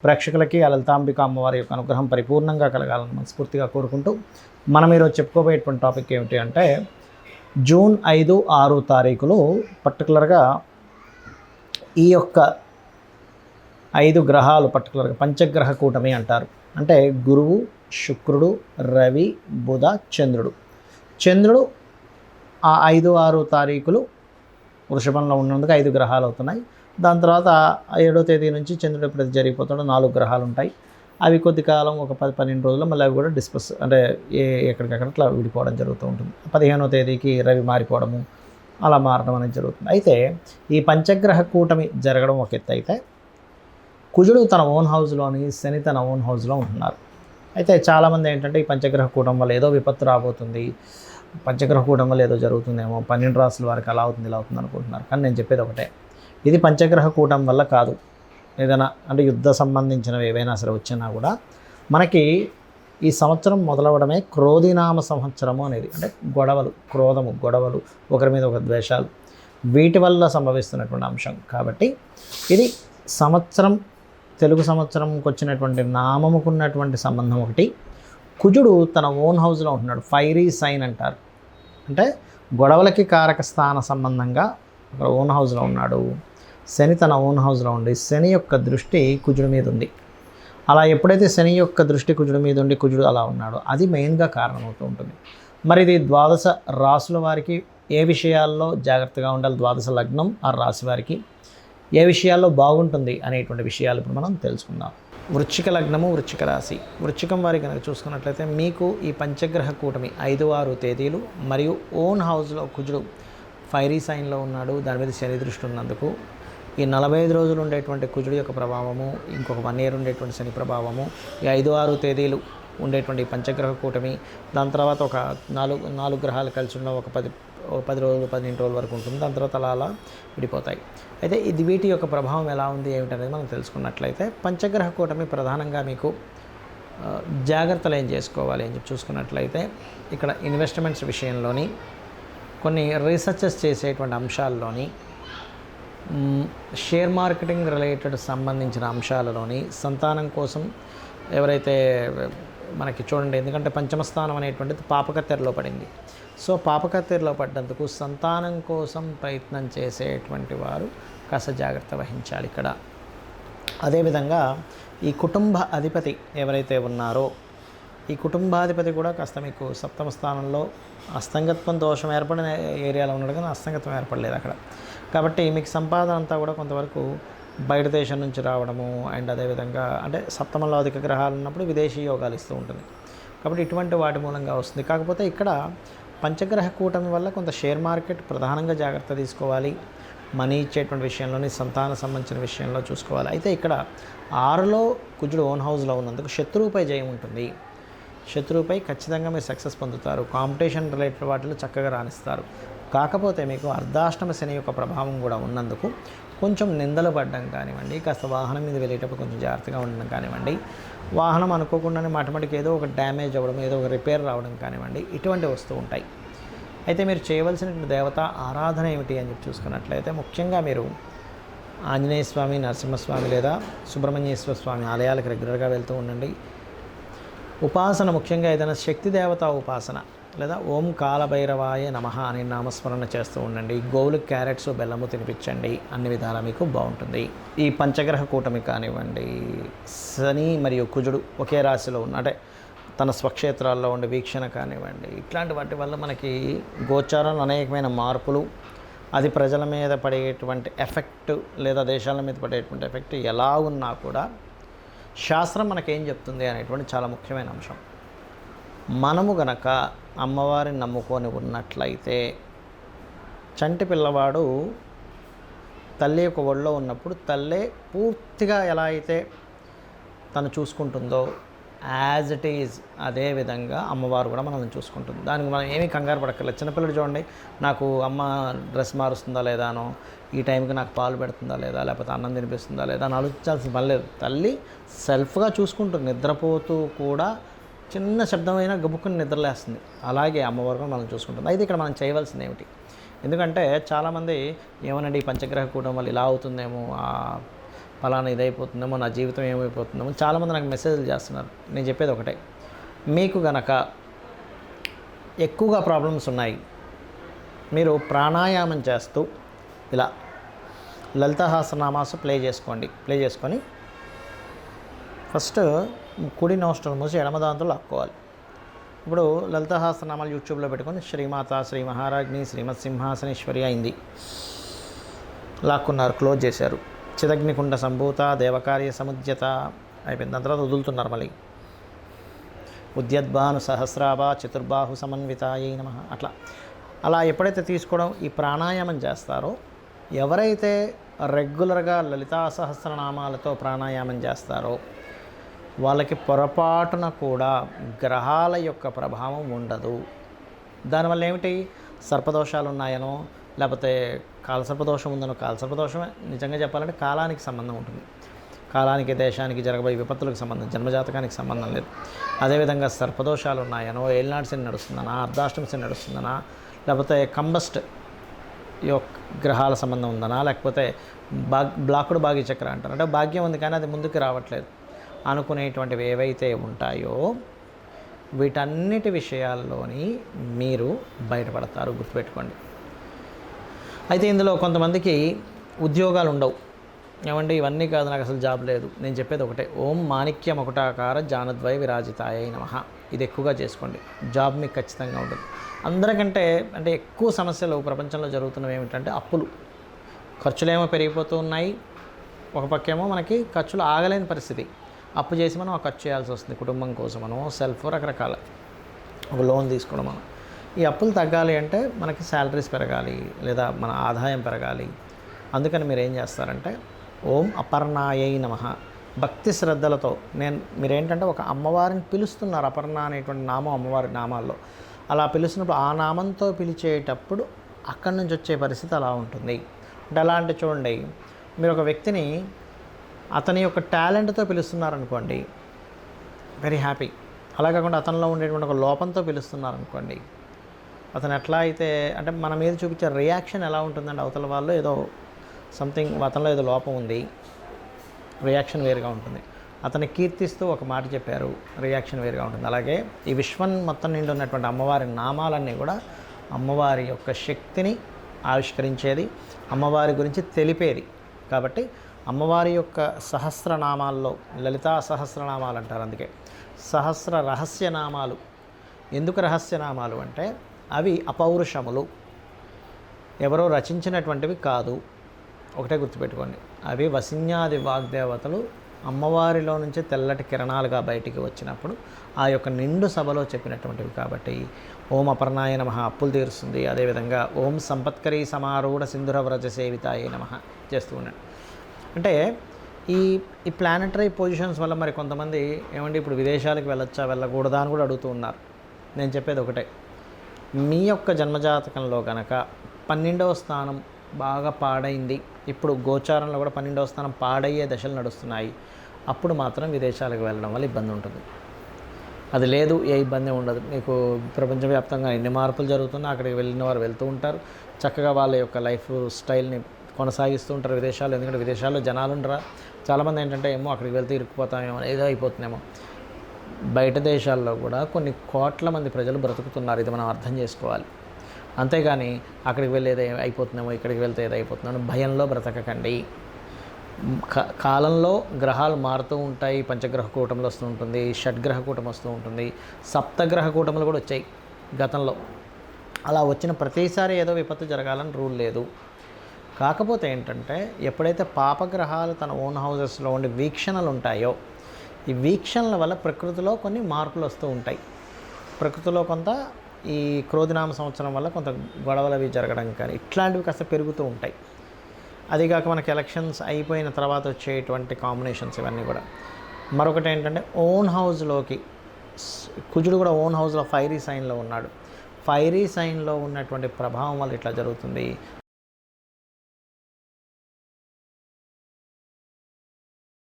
ప్రేక్షకులకి ఆ లలితాంబిక అమ్మవారి యొక్క అనుగ్రహం పరిపూర్ణంగా కలగాలని మనస్ఫూర్తిగా కోరుకుంటూ మనం ఈరోజు చెప్పుకోబోయేటువంటి టాపిక్ ఏమిటి అంటే జూన్ 5, 6 తారీఖులు పర్టికులర్గా ఈ యొక్క 5 గ్రహాలు పర్టికులర్గా పంచగ్రహ కూటమి అంటారు. అంటే గురువు, శుక్రుడు, రవి, బుధ, చంద్రుడు. చంద్రుడు ఆ 5, 6 తారీఖులు వృషభంలో ఉన్నందుకు 5 గ్రహాలు అవుతున్నాయి. దాని తర్వాత 7వ తేదీ నుంచి చంద్రుడు ఎప్పుడైతే జరిగిపోతాడో 4 గ్రహాలు ఉంటాయి. అవి కొద్ది కాలం ఒక 10-12 రోజుల్లో మళ్ళీ అవి కూడా డిస్పస్ అంటే ఎక్కడికక్కడ అట్లా విడిపోవడం జరుగుతూ ఉంటుంది. 15వ తేదీకి రవి మారిపోవడము అలా మారడం అనేది జరుగుతుంది. అయితే ఈ పంచగ్రహ కూటమి జరగడం ఒక ఎత్తు అయితే కుజుడు తన ఓన్ హౌస్లోని, శని తన ఓన్ హౌస్లో ఉంటున్నారు. అయితే చాలామంది ఏంటంటే ఈ పంచగ్రహ కూటమి వల్ల ఏదో విపత్తు రాబోతుంది, పంచగ్రహ కూటమి వల్ల ఏదో జరుగుతుందేమో, 12 రాసుల వారికి అలా అవుతుంది ఇలా అవుతుంది అనుకుంటున్నారు. కానీ నేను చెప్పేది ఒకటే, ఇది పంచగ్రహ కూటమి వల్ల కాదు. ఏదైనా అంటే యుద్ధ సంబంధించినవి ఏవైనా సరే వచ్చినా కూడా మనకి ఈ సంవత్సరం మొదలవడమే క్రోధినామ సంవత్సరము అనేది, అంటే గొడవలు, క్రోధము, గొడవలు, ఒకరి మీద ఒక ద్వేషాలు, వీటి వల్ల సంభవిస్తున్నటువంటి అంశం. కాబట్టి ఇది సంవత్సరం, తెలుగు సంవత్సరంకి వచ్చినటువంటి నామముకున్నటువంటి సంబంధం ఒకటి. కుజుడు తన ఓన్ హౌస్లో ఉంటున్నాడు, ఫైరీ సైన్ అంటారు. అంటే గొడవలకి కారక స్థాన సంబంధంగా అక్కడ ఓన్ హౌస్లో ఉన్నాడు. శని తన ఓన్ హౌస్లో ఉండి శని యొక్క దృష్టి కుజుడి మీద ఉంది. అలా ఎప్పుడైతే శని యొక్క దృష్టి కుజుడి మీద ఉండి కుజుడు అలా ఉన్నాడో అది మెయిన్గా కారణమవుతూ ఉంటుంది. మరి ఇది ద్వాదశ రాశుల వారికి ఏ విషయాల్లో జాగ్రత్తగా ఉండాలి, ద్వాదశ లగ్నం ఆ రాశి వారికి ఏ విషయాల్లో బాగుంటుంది అనేటువంటి విషయాలు ఇప్పుడు మనం తెలుసుకుందాం. వృశ్చిక లగ్నము, వృశ్చిక రాశి. వృశ్చికం వారికి కనుక చూసుకున్నట్లయితే మీకు ఈ పంచగ్రహ కూటమి 5, 6 తేదీలు మరియు ఓన్ హౌస్లో కుజుడు ఫైరీ సైన్లో ఉన్నాడు. దాని మీద శని దృష్టి ఉన్నందుకు ఈ 45 రోజులు ఉండేటువంటి కుజుడి యొక్క ప్రభావము, ఇంకొక 1 year ఉండేటువంటి శని ప్రభావము, ఈ 5, 6 తేదీలు ఉండేటువంటి పంచగ్రహ కూటమి, దాని తర్వాత ఒక 4 గ్రహాలు కలిసి ఉన్న ఒక 10 రోజులు 15 రోజుల వరకు ఉంటుంది. దాని తర్వాత అలా విడిపోతాయి. అయితే ఇది వీటి యొక్క ప్రభావం ఎలా ఉంది ఏమిటనేది మనం తెలుసుకున్నట్లయితే పంచగ్రహ కూటమి ప్రధానంగా మీకు జాగ్రత్తలు ఏం చేసుకోవాలి అని చెప్పి చూసుకున్నట్లయితే ఇక్కడ ఇన్వెస్ట్మెంట్స్ విషయంలోని, కొన్ని రీసెర్చెస్ చేసేటువంటి అంశాల్లోని, షేర్ మార్కెటింగ్ రిలేటెడ్ సంబంధించిన అంశాలలోని, సంతానం కోసం ఎవరైతే మనకి చూడండి, ఎందుకంటే పంచమ స్థానం అనేటువంటిది పాపకత్తెరలో పడింది. సో పాపకత్తెరలో పడ్డందుకు సంతానం కోసం ప్రయత్నం చేసేటువంటి వారు కాస్త జాగ్రత్త వహించాలి ఇక్కడ. అదేవిధంగా ఈ కుటుంబ అధిపతి ఎవరైతే ఉన్నారో ఈ కుటుంబాధిపతి కూడా కాస్త మీకు సప్తమ స్థానంలో అస్తంగత్వం దోషం ఏర్పడిన ఏరియాలో ఉన్నాడు, కానీ అస్తంగత్వం ఏర్పడలేదు అక్కడ. కాబట్టి మీకు సంపాదన అంతా కూడా కొంతవరకు బయట దేశం నుంచి రావడము, అండ్ అదేవిధంగా అంటే సప్తమంలో అధిక గ్రహాలు ఉన్నప్పుడు విదేశీ యోగాలు ఇస్తూ ఉంటుంది. కాబట్టి ఇటువంటి వాటి మూలంగా వస్తుంది. కాకపోతే ఇక్కడ పంచగ్రహ కూటమి వల్ల కొంత షేర్ మార్కెట్ ప్రధానంగా జాగ్రత్త తీసుకోవాలి. మనీ ఇచ్చేటువంటి విషయంలోని, సంతాన సంబంధించిన విషయంలో చూసుకోవాలి. అయితే ఇక్కడ 6లో కుజుడు ఓన్ హౌస్లో ఉన్నందుకు శత్రువుపై జయం ఉంటుంది. శత్రువుపై ఖచ్చితంగా మీరు సక్సెస్ పొందుతారు. కాంపిటీషన్ రిలేటెడ్ వాటిలో చక్కగా రాణిస్తారు. కాకపోతే మీకు అర్ధాష్టమ శని యొక్క ప్రభావం కూడా ఉన్నందుకు కొంచెం నిందలు పడడం కానివ్వండి, కాస్త వాహనం మీద వెళ్ళేటప్పుడు కొంచెం జాగ్రత్తగా ఉండడం కానివ్వండి, వాహనం అనుకోకుండానే మాటమాటికి ఏదో ఒక డ్యామేజ్ అవ్వడం, ఏదో ఒక రిపేర్ రావడం కానివ్వండి, ఇటువంటివి వస్తూ ఉంటాయి. అయితే మీరు చేయవలసిన దేవత ఆరాధన ఏమిటి అని చెప్పి చూసుకున్నట్లయితే ముఖ్యంగా మీరు ఆంజనేయ స్వామి, నరసింహస్వామి లేదా సుబ్రహ్మణ్యేశ్వర స్వామి ఆలయాలకు రెగ్యులర్గా వెళ్తూ ఉండండి. ఉపాసన ముఖ్యంగా ఏదైనా శక్తి దేవత ఉపాసన లేదా ఓం కాలభైరవాయ నమః అనే నామస్మరణ చేస్తూ ఉండండి. గోవులకు క్యారెట్స్, బెల్లము తినిపించండి. అన్ని విధాలా మీకు బాగుంటుంది. ఈ పంచగ్రహ కూటమి కానివ్వండి, శని మరియు కుజుడు ఒకే రాశిలో ఉన్న, అంటే తన స్వక్షేత్రాల్లో ఉండే వీక్షణ కానివ్వండి, ఇట్లాంటి వాటి వల్ల మనకి గోచారంలో అనేకమైన మార్పులు, అది ప్రజల మీద పడేటువంటి ఎఫెక్ట్ లేదా దేశాల మీద పడేటువంటి ఎఫెక్ట్ ఎలా ఉన్నా కూడా శాస్త్రం మనకేం చెప్తుంది అనేటువంటి చాలా ముఖ్యమైన అంశం. మనము గనక అమ్మవారిని నమ్ముకొని ఉన్నట్లయితే చంటి పిల్లవాడు తల్లి యొక్క ఒళ్ళో ఉన్నప్పుడు తల్లే పూర్తిగా ఎలా అయితే తను చూసుకుంటుందో యాజ్ ఇట్ ఈజ్ అదే విధంగా అమ్మవారు కూడా మనల్ని చూసుకుంటుంది. దానికి మనం ఏమీ కంగారు పడక్కర్లేదు. చిన్నపిల్లడు చూడండి, నాకు అమ్మ డ్రెస్ మారుస్తుందా లేదానో, ఈ టైంకి నాకు పాలు పెడుతుందా లేదా, లేకపోతే అన్నం తినిపిస్తుందా లేదా అని ఆలోచించాల్సిన పని లేదు. తల్లి సెల్ఫ్గా చూసుకుంటుంది. నిద్రపోతూ కూడా చిన్న శబ్దమైనా గబుక్కుని నిద్రలేస్తుంది. అలాగే అమ్మవారు కూడా మనం చూసుకుంటుంది. అయితే ఇక్కడ మనం చేయవలసింది ఏమిటి? ఎందుకంటే చాలామంది ఏమనండి, ఈ పంచగ్రహ కూటమి వల్ల ఇలా అవుతుందేమో, పలానా ఇదైపోతుందేమో, నా జీవితం ఏమైపోతుందేమో చాలామంది నాకు మెసేజ్లు చేస్తున్నారు. నేను చెప్పేది ఒకటే, మీకు గనక ఎక్కువగా ప్రాబ్లమ్స్ ఉన్నాయి, మీరు ప్రాణాయామం చేస్తూ ఇలా లలిత సహస్రనామాస్ ప్లే చేసుకొని ఫస్ట్ కుడి నోస్ట్రల్ మూసి ఎడమ దాంతో లాక్కోవాలి. ఇప్పుడు లలిత సహస్రనామాలు యూట్యూబ్లో పెట్టుకొని శ్రీమాత, శ్రీ మహారాజ్ని, శ్రీమత్ సింహాసనేశ్వరి అయింది, లాక్కున్నారు, క్లోజ్ చేశారు. చిదగ్నికుండ సంభూత దేవకార్య సముద్యత అయిపోయింది. దాని తర్వాత వదులుతున్నారు మళ్ళీ. ఉద్యద్భాను సహస్రాభ చతుర్బాహు సమన్వితాయై నమః. అలా ఎప్పుడైతే తీసుకోవడం ఈ ప్రాణాయామం చేస్తారో, ఎవరైతే రెగ్యులర్గా లలితా సహస్రనామాలతో ప్రాణాయామం చేస్తారో వాళ్ళకి పొరపాటున కూడా గ్రహాల యొక్క ప్రభావం ఉండదు. దానివల్ల ఏమిటి, సర్పదోషాలు ఉన్నాయనో, లేకపోతే కాలసర్పదోషం ఉందనో, కాలసర్పదోషమే నిజంగా చెప్పాలంటే కాలానికి సంబంధం ఉంటుంది. కాలానికి, దేశానికి జరగబోయే విపత్తులకు సంబంధం, జన్మజాతకానికి సంబంధం లేదు. అదేవిధంగా సర్పదోషాలు ఉన్నాయనో, ఏలినాటి శని నడుస్తుందనా, అర్ధాష్టమ శని నడుస్తుందనా, లేకపోతే కంబస్ట్ యొక్క గ్రహాల సంబంధం ఉందనా, లేకపోతే బ్లాకుడు భాగ్య చక్ర అంటారు, అంటే భాగ్యం ఉంది కానీ అది ముందుకు రావట్లేదు అనుకునేటువంటివి ఏవైతే ఉంటాయో వీటన్నిటి విషయాల్లోని మీరు బయటపడతారు, గుర్తుపెట్టుకోండి. అయితే ఇందులో కొంతమందికి ఉద్యోగాలు ఉండవు. ఏమండి ఇవన్నీ కాదు, నాకు అసలు జాబ్ లేదు. నేను చెప్పేది ఒకటే, ఓం మాణిక్య మకుటాకార జానద్వయ విరాజితాయ నమః. ఇది ఎక్కువగా చేసుకోండి, జాబ్ మీకు ఖచ్చితంగా ఉంటుంది. అందరికంటే అంటే ఎక్కువ సమస్యలు ప్రపంచంలో జరుగుతున్నవి ఏమిటంటే అప్పులు, ఖర్చులేమో పెరిగిపోతూ ఉన్నాయి. ఒక పక్కేమో మనకి ఖర్చులు ఆగలేని పరిస్థితి, అప్పు చేసి మనం ఆ ఖర్చు చేయాల్సి వస్తుంది, కుటుంబం కోసమనో, సెల్ఫ్, రకరకాల ఒక లోన్ తీసుకోవడం. మనం ఈ అప్పులు తగ్గాలి అంటే మనకి శాలరీస్ పెరగాలి, లేదా మన ఆదాయం పెరగాలి. అందుకని మీరు ఏం చేస్తారంటే ఓం అపర్ణాయై నమః భక్తి శ్రద్ధలతో మీరేంటంటే ఒక అమ్మవారిని పిలుస్తున్నారు. అపర్ణ అనేటువంటి నామం అమ్మవారి నామాల్లో. అలా పిలుస్తున్నప్పుడు ఆ నామంతో పిలిచేటప్పుడు అక్కడి నుంచి వచ్చే పరిస్థితి అలా ఉంటుంది. అంటే ఎలా అంటే చూడండి, మీరు ఒక వ్యక్తిని అతని యొక్క టాలెంట్తో పిలుస్తున్నారనుకోండి, వెరీ హ్యాపీ. అలా కాకుండా అతనిలో ఉండేటువంటి ఒక లోపంతో పిలుస్తున్నారనుకోండి, అతను ఎట్లా అయితే అంటే మన మీద చూపించే రియాక్షన్ ఎలా ఉంటుందంటే, అవతల వాళ్ళు ఏదో సంథింగ్ అతనిలో ఏదో లోపం ఉంది, రియాక్షన్ వేరుగా ఉంటుంది. అతన్ని కీర్తిస్తూ ఒక మాట చెప్పారు, రియాక్షన్ వేరుగా ఉంటుంది. అలాగే ఈ విశ్వం మొత్తం నిండి ఉన్నటువంటి అమ్మవారి నామాలన్నీ కూడా అమ్మవారి యొక్క శక్తిని ఆవిష్కరించేది, అమ్మవారి గురించి తెలిపేది. కాబట్టి అమ్మవారి యొక్క సహస్రనామాల్లో లలితా సహస్రనామాలు అంటారు. అందుకే సహస్ర రహస్యనామాలు. ఎందుకు రహస్యనామాలు అంటే అవి అపౌరుషములు, ఎవరో రచించినటువంటివి కాదు. ఒకటే గుర్తుపెట్టుకోండి, అవి వసిన్యాది వాగ్దేవతలు అమ్మవారిలో నుంచి తెల్లటి కిరణాలుగా బయటికి వచ్చినప్పుడు ఆ యొక్క నిండు సభలో చెప్పినటువంటివి. కాబట్టి ఓం అపర్ణాయ నమః అప్పులు తీరుస్తుంది. అదేవిధంగా ఓం సంపత్కరీ సమారూఢ సింధురవ్రజ సేవితాయ నమః చేస్తూ ఉన్నాడు. అంటే ఈ ప్లానటరీ పొజిషన్స్ వల్ల మరి కొంతమంది ఏమండి ఇప్పుడు విదేశాలకు వెళ్ళొచ్చా వెళ్ళకూడదా అని కూడా అడుగుతూ ఉన్నారు. నేను చెప్పేది ఒకటే, మీ యొక్క జన్మజాతకంలో కనుక 12వ స్థానం బాగా పాడైంది, ఇప్పుడు గోచారంలో కూడా 12వ స్థానం పాడయ్యే దశలు నడుస్తున్నాయి, అప్పుడు మాత్రం విదేశాలకు వెళ్ళడం వల్ల ఇబ్బంది ఉంటుంది. అది లేదు, ఏ ఇబ్బంది ఉండదు. మీకు ప్రపంచవ్యాప్తంగా ఎన్ని మార్పులు జరుగుతున్నా అక్కడికి వెళ్ళిన వారు వెళ్తూ ఉంటారు, చక్కగా వాళ్ళ యొక్క లైఫ్ స్టైల్ని కొనసాగిస్తూ ఉంటారు విదేశాల్లో. ఎందుకంటే విదేశాల్లో జనాలు ఉండరా, చాలామంది ఏంటంటే ఏమో అక్కడికి వెళ్తే ఇరుక్కుపోతామేమో, ఏదో అయిపోతుందేమో. బయట దేశాల్లో కూడా కొన్ని కోట్ల మంది ప్రజలు బ్రతుకుతున్నారు, ఇది మనం అర్థం చేసుకోవాలి. అంతేగాని అక్కడికి వెళ్ళి ఏదో అయిపోతున్నామో, ఇక్కడికి వెళ్తే ఏదో అయిపోతున్నామో భయంలో బ్రతకకండి. కాలంలో గ్రహాలు మారుతూ ఉంటాయి. పంచగ్రహ కూటములు వస్తూ ఉంటుంది, షడ్గ్రహ కూటమి వస్తూ ఉంటుంది, సప్తగ్రహ కూటములు కూడా వచ్చాయి గతంలో. అలా వచ్చిన ప్రతిసారి ఏదో విపత్తు జరగాలని రూల్ లేదు. కాకపోతే ఏంటంటే ఎప్పుడైతే పాపగ్రహాలు తన ఓన్ హౌజెస్లో ఉండి వీక్షణలు ఉంటాయో, ఈ వీక్షణల వల్ల ప్రకృతిలో కొన్ని మార్పులు వస్తూ ఉంటాయి. ప్రకృతిలో కొంత ఈ క్రోధినామ సంవత్సరం వల్ల కొంత గొడవలు అవి జరగడం కానీ ఇట్లాంటివి కాస్త పెరుగుతూ ఉంటాయి. అదిగాక మనకి ఎలక్షన్స్ అయిపోయిన తర్వాత వచ్చేటువంటి కాంబినేషన్స్ ఇవన్నీ కూడా. మరొకటి ఏంటంటే ఓన్ హౌస్లోకి కుజుడు కూడా ఓన్ హౌస్లో ఫైరీ సైన్లో ఉన్నాడు. ఫైరీ సైన్లో ఉన్నటువంటి ప్రభావం వల్ల ఇట్లా జరుగుతుంది.